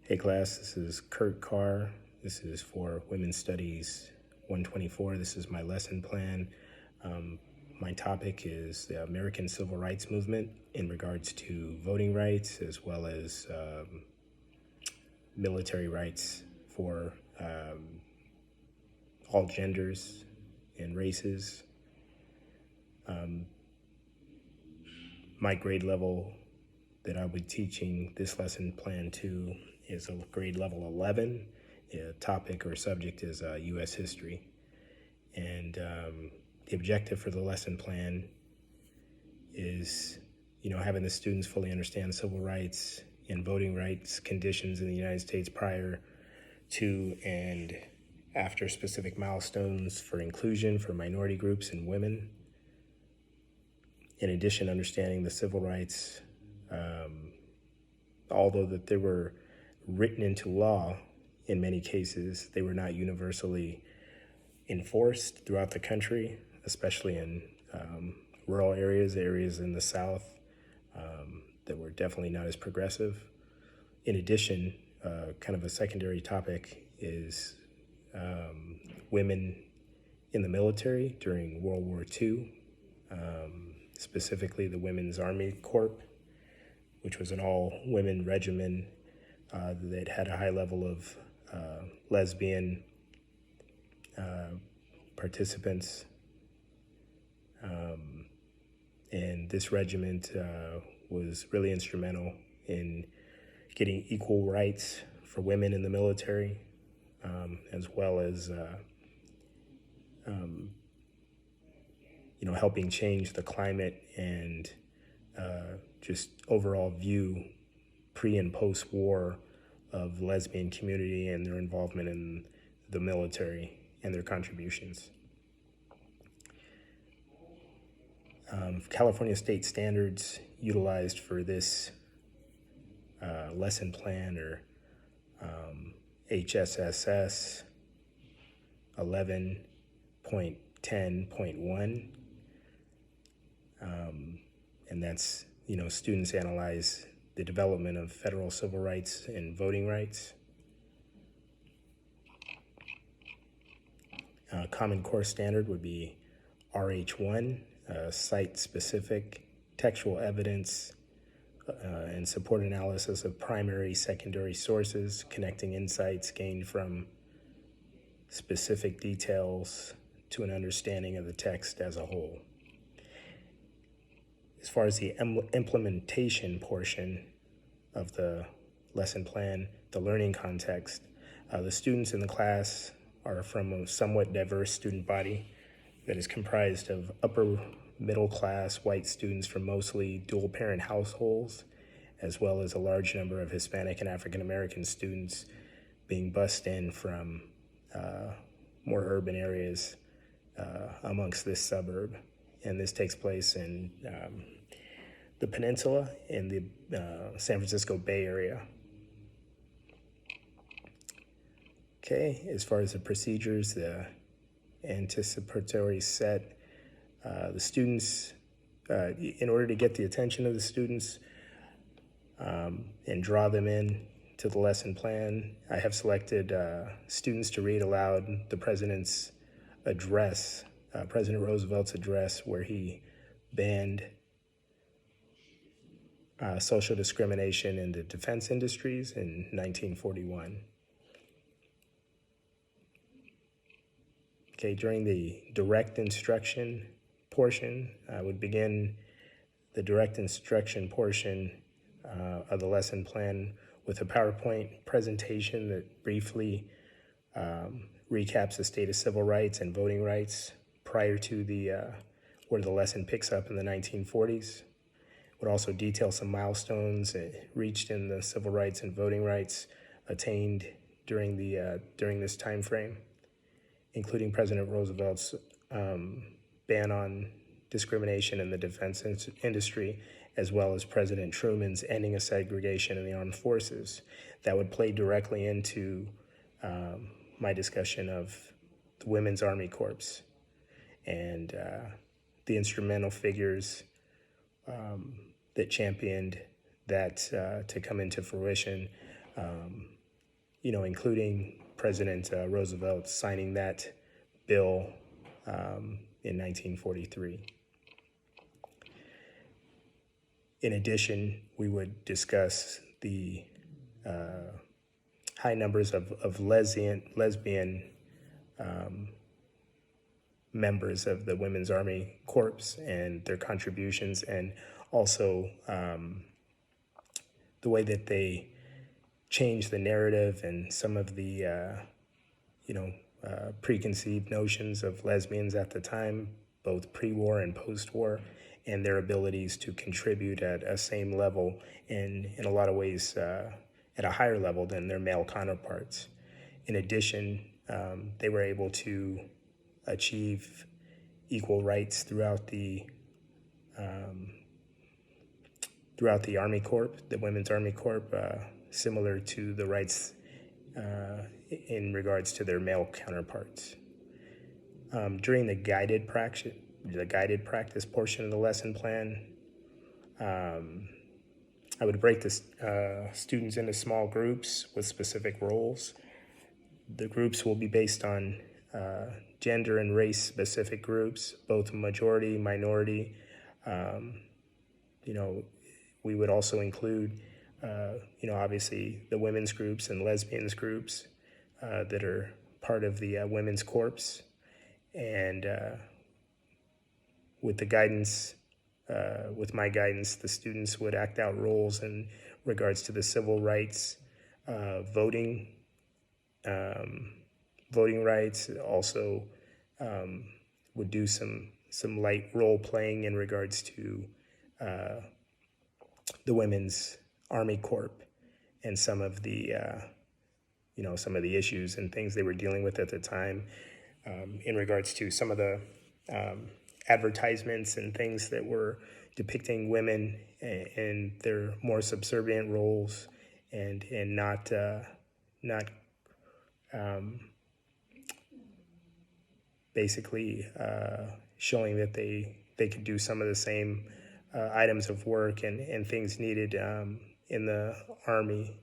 Hey class, this is Kurt Carr. This is for Women's Studies 124. This is my lesson plan. My topic is the American Civil Rights Movement in regards to voting rights as well as military rights for all genders and races. My grade level that I'll be teaching this lesson plan to is a grade level 11. The topic or subject is U.S. history. And the objective for the lesson plan is, having the students fully understand civil rights and voting rights conditions in the United States prior to and after specific milestones for inclusion for minority groups and women. In addition, understanding the civil rights, although that they were written into law in many cases, they were not universally enforced throughout the country, especially in rural areas in the South that were definitely not as progressive. In addition, kind of a secondary topic is women in the military during World War II, specifically the Women's Army Corps, which was an all-women regiment that had a high level of lesbian participants. And this regiment was really instrumental in getting equal rights for women in the military, as well as helping change the climate and just overall view pre and post-war of the lesbian community and their involvement in the military and their contributions. California state standards utilized for this lesson plan are HSSS 11.10.1, and that's, students analyze the development of federal civil rights and voting rights. Common Core standard would be RH1, site-specific textual evidence and support analysis of primary, secondary sources, connecting insights gained from specific details to an understanding of the text as a whole. As far as the implementation portion of the lesson plan, the learning context, the students in the class are from a somewhat diverse student body that is comprised of upper middle class white students from mostly dual parent households, as well as a large number of Hispanic and African American students being bussed in from more urban areas amongst this suburb. And this takes place in the peninsula in the San Francisco Bay Area. Okay, as far as the procedures, the anticipatory set, the students, in order to get the attention of the students and draw them in to the lesson plan, I have selected students to read aloud the president's address, President Roosevelt's address, where he banned social discrimination in the defense industries in 1941. Okay, during the direct instruction portion, I would begin the direct instruction portion of the lesson plan with a PowerPoint presentation that briefly recaps the state of civil rights and voting rights prior to where the lesson picks up in the 1940s. Would also detail some milestones reached in the civil rights and voting rights attained during this time frame, including President Roosevelt's ban on discrimination in the defense industry, as well as President Truman's ending of segregation in the armed forces. That would play directly into my discussion of the Women's Army Corps and the instrumental figures that championed that to come into fruition, including President Roosevelt signing that bill in 1943. In addition, we would discuss the high numbers of lesbian members of the Women's Army Corps and their contributions, and also the way that they changed the narrative and some of the preconceived notions of lesbians at the time, both pre-war and post-war, and their abilities to contribute at a same level, and in a lot of ways at a higher level than their male counterparts. In addition, they were able to achieve equal rights throughout the Army Corps, the Women's Army Corps, similar to the rights in regards to their male counterparts. During the guided practice portion of the lesson plan, I would break the students into small groups with specific roles. The groups will be based on gender and race specific groups, both majority, minority. We would also include, obviously the women's groups and lesbians groups that are part of the Women's Corps. And with my guidance, the students would act out roles in regards to the civil rights, voting rights. Also would do some light role playing in regards to the Women's Army Corps and some of the issues and things they were dealing with at the time, in regards to some of the advertisements and things that were depicting women in their more subservient roles and not basically showing that they could do some of the same items of work and things needed in the Army,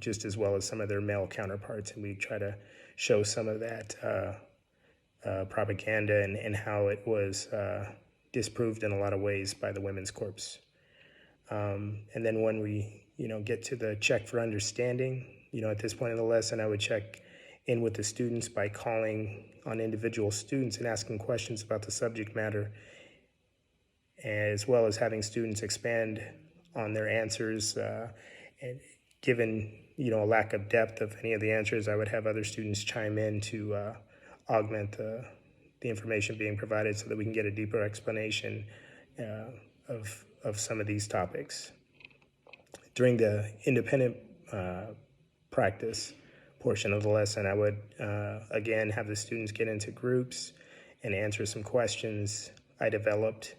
just as well as some of their male counterparts. And we try to show some of that propaganda and how it was disproved in a lot of ways by the Women's Corps. And then when we, get to the check for understanding, at this point in the lesson, I would check in with the students by calling on individual students and asking questions about the subject matter, as well as having students expand on their answers. And given, a lack of depth of any of the answers, I would have other students chime in to augment the information being provided so that we can get a deeper explanation of some of these topics. During the independent practice portion of the lesson, I would, again, have the students get into groups and answer some questions I developed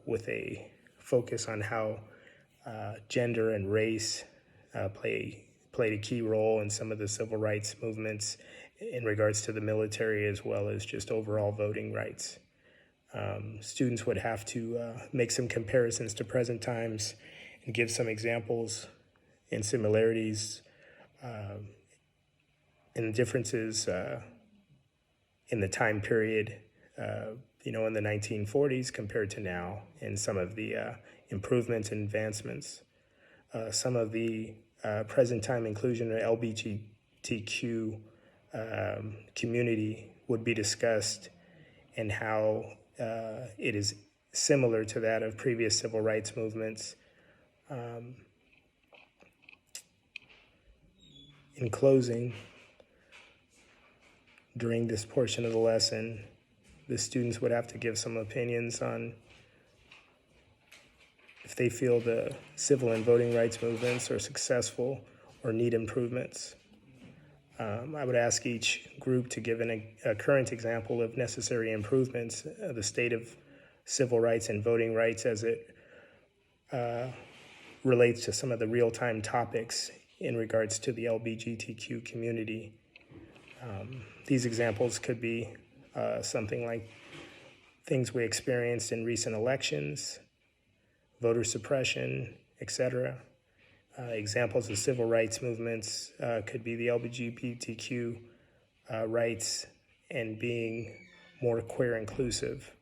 with a focus on how gender and race played a key role in some of the civil rights movements in regards to the military, as well as just overall voting rights. Students would have to make some comparisons to present times and give some examples and similarities and differences in the time period, in the 1940s compared to now, and some of the improvements and advancements. Some of the present time inclusion of LGBTQ community would be discussed, and how it is similar to that of previous civil rights movements. In closing, during this portion of the lesson, the students would have to give some opinions on if they feel the civil and voting rights movements are successful or need improvements. I would ask each group to give a current example of necessary improvements of the state of civil rights and voting rights as it relates to some of the real-time topics in regards to the LGBTQ community. These examples could be something like things we experienced in recent elections, voter suppression, etc. Examples of civil rights movements could be the LGBTQ rights and being more queer inclusive.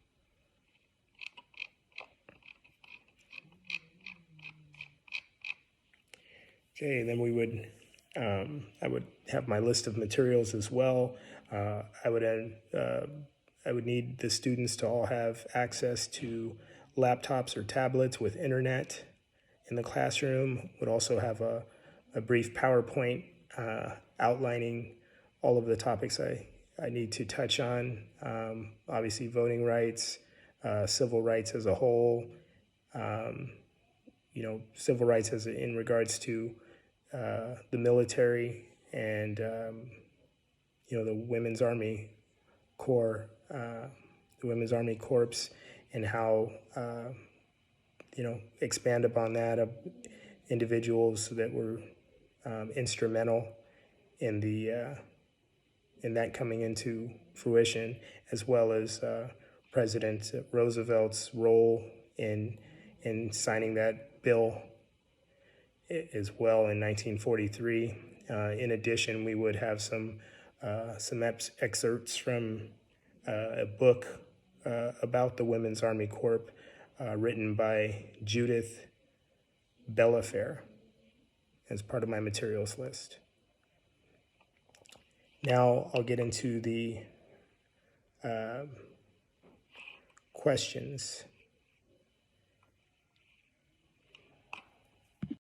Okay, then I would have my list of materials as well. I would need the students to all have access to laptops or tablets with internet in the classroom. Would also have a brief PowerPoint outlining all of the topics I need to touch on. Obviously, voting rights, civil rights as a whole, civil rights as in regards to the military and the Women's Army Corps, and how expand upon that of individuals that were instrumental in that coming into fruition, as well as President Roosevelt's role in signing that bill as well in 1943. In addition, we would have some excerpts from a book about the Women's Army Corps written by Judith Bellafair as part of my materials list. Now I'll get into the questions.